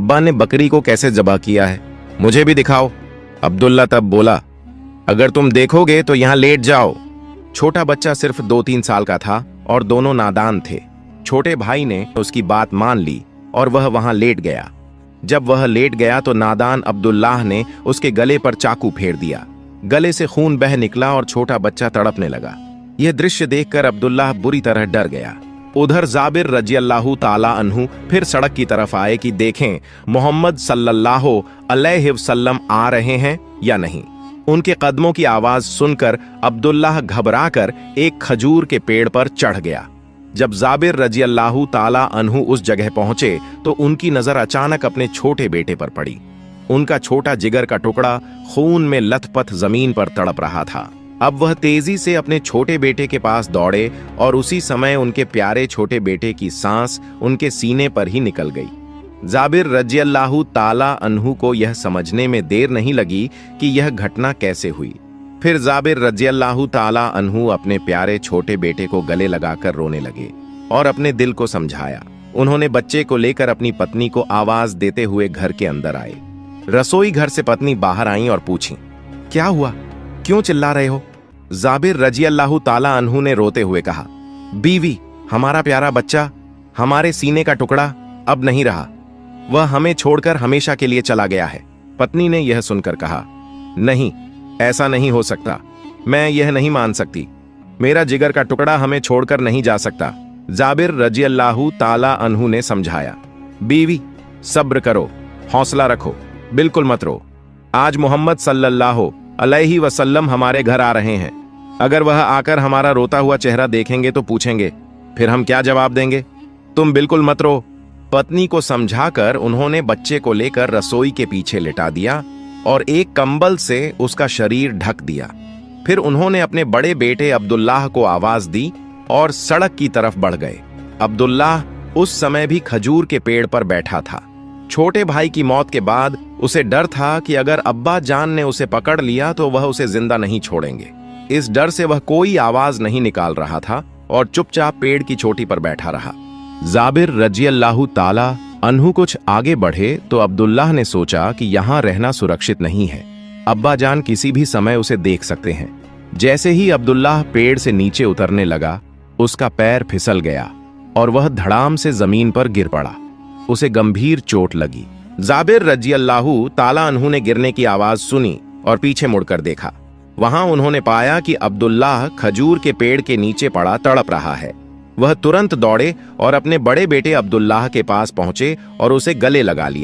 अब्बा ने बकरी को कैसे ज़बह किया है, मुझे भी दिखाओ। अब्दुल्ला तब बोला, अगर तुम देखोगे तो यहां लेट जाओ। छोटा बच्चा सिर्फ 2-3 साल का था और दोनों नादान थे। छोटे भाई ने उसकी बात मान ली और वह वहां लेट गया। जब वह लेट गया तो नादान अब्दुल्लाह ने उसके गले पर चाकू फेर दिया। गले से खून बह निकला और छोटा बच्चा तड़पने लगा। यह दृश्य देखकर अब्दुल्लाह बुरी तरह डर गया। उधर जाबिर रज़ियल्लाहु ताला अन्हु फिर सड़क की तरफ आए कि देखें मोहम्मद सल्लल्लाहु अलैहि वसल्लम आ रहे हैं या नहीं। उनके कदमों की आवाज सुनकर अब्दुल्लाह घबराकर एक खजूर के पेड़ पर चढ़ गया। जब जाबिर रज़ियल्लाहु ताला अन्हु उस जगह पहुंचे तो उनकी नजर अचानक अपने छोटे बेटे पर पड़ी। उनका छोटा जिगर का टुकड़ा खून में लथपथ जमीन पर तड़प रहा था। अब वह तेजी से अपने छोटे बेटे के पास दौड़े और उसी समय उनके प्यारे छोटे बेटे की सांस उनके सीने पर ही निकल गई। जाबिर रज़ियल्लाहु ताला अन्हु को यह समझने में देर नहीं लगी कि यह घटना कैसे हुई। फिर जाबिर रज़ियल्लाहु ताला अन्हु अपने प्यारे छोटे बेटे को गले लगाकर रोने लगे और अपने दिल को समझाया। उन्होंने बच्चे को लेकर अपनी पत्नी को आवाज देते हुए घर के अंदर आए। रसोई घर से पत्नी बाहर आई और पूछी, क्या हुआ, क्यों चिल्ला रहे हो? जाबिर रज़ियल्लाहु ताला अन्हु ने रोते हुए कहा, बीवी, हमारा प्यारा बच्चा, हमारे सीने का टुकड़ा अब नहीं रहा। वह हमें छोड़कर हमेशा के लिए चला गया है। पत्नी ने यह सुनकर कहा, नहीं, ऐसा नहीं हो सकता। मैं यह नहीं मान सकती। मेरा जिगर का टुकड़ा हमें छोड़कर नहीं जा सकता। जाबिर रज़ियल्लाहु ताला अन्हु ने समझाया, बीवी, सब्र करो, हौसला रखो, बिल्कुल मत रो। आज मोहम्मद सल्लल्लाहु अलैहि वसल्लम हमारे घर आ रहे हैं। अगर वह आकर हमारा रोता हुआ चेहरा देखेंगे तो पूछेंगे, फिर हम क्या जवाब देंगे? तुम बिल्कुल मत रो। पत्नी को समझाकर उन्होंने बच्चे को लेकर रसोई के पीछे लिटा दिया और एक कंबल से उसका शरीर ढक दिया। फिर उन्होंने अपने बड़े बेटे अब्दुल्लाह को आवाज दी और सड़क की तरफ बढ़ गए। अब्दुल्लाह उस समय भी खजूर के पेड़ पर बैठा था। छोटे भाई की मौत के बाद उसे डर था कि अगर अब्बा जान ने उसे पकड़ लिया तो वह उसे जिंदा नहीं छोड़ेंगे। इस डर से वह कोई आवाज नहीं निकाल रहा था और चुपचाप पेड़ की चोटी पर बैठा रहा। जाबिर रज़ियल्लाहु ताला अन्हु कुछ आगे बढ़े तो अब्दुल्लाह ने सोचा कि यहां रहना सुरक्षित नहीं है। अब्बा जान किसी भी समय उसे देख सकते हैं। जैसे ही अब्दुल्लाह पेड़ से नीचे उतरने लगा, उसका पैर फिसल गया और वह धड़ाम से जमीन पर गिर पड़ा। उसे गंभीर चोट लगी। जाबिर रज़ियल्लाहु ताला अन्हु ने गिरने की आवाज सुनी और पीछे मुड़कर देखा। वहां उन्होंने पाया कि अब्दुल्लाह खजूर के पेड़ के नीचे पड़ा तड़प रहा है। वह तुरंत दौड़े और अपने बड़े बेटे अब्दुल्लाह के पास पहुंचे और उसे गले लगा लिया।